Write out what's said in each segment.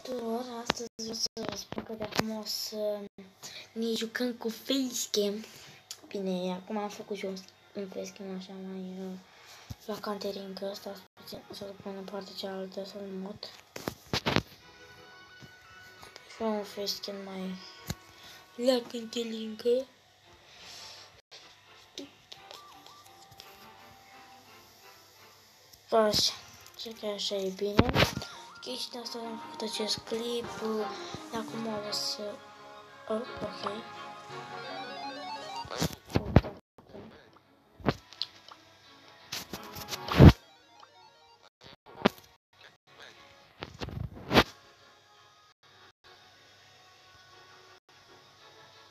tuturor, astăzi vreau să vă spun că de acum o să ne jucăm cu facecam. Bine, acum am făcut și un facecam așa mai la Caterinca, stați puțin, să-l pun în partea cealaltă, să-l mut. Și un facecam mai la Caterinca. Așa, cred că așa e bine. Ok, și de asta am făcut acest clip. Acum o să... ok.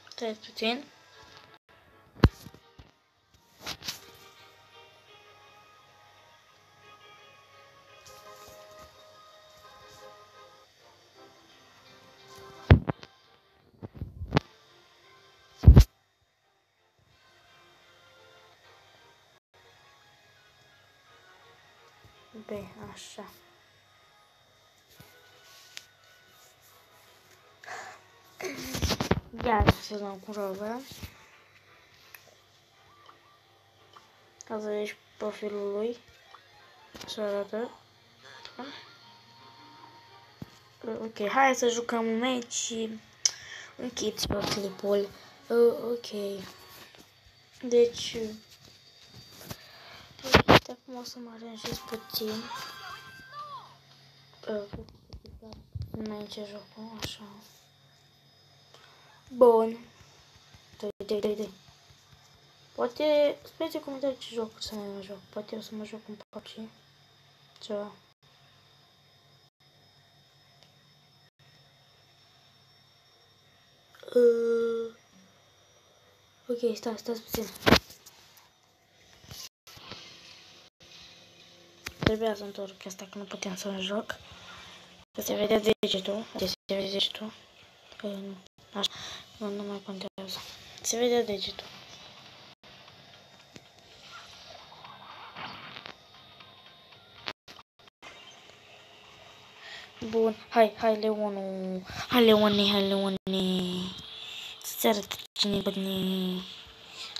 Stai puțin. Bine, așa. Iar să dăm cu robă. Asta e profilul lui. Așa arată. Ok, hai să jucăm un meci și închid pe clipul. Ok. Deci, de acum o să mă aranjez puțin. Înainte jocul, așa. Bun. Dai. Poate, spuneți în comentarii ce jocuri să mai joc. Poate o să mă joc un PUBG. Ceva. Ok, stați puțin. Trebuia să întorc asta că nu puteam să joc. Să se vede degetul. Se vede degetul. Așa. Nu mai contează. Se vede degetul. Bun, hai Leonul. Hai Leone. Să-ți arăt cine băne.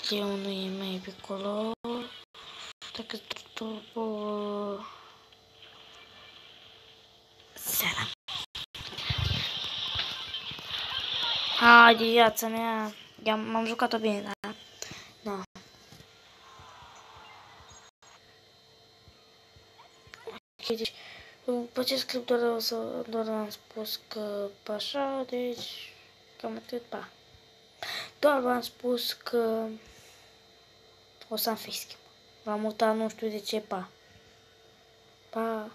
Leonul e mai pe acolo. Dacă turbo... Seara. Hai de viața mea. M-am jucat-o bine, da. Ok, deci... Pe acest clip doar am spus că așa, deci... Cam atât, pa. Doar v-am spus că o să am facecam. V-am mutat, nu știu de ce, pa.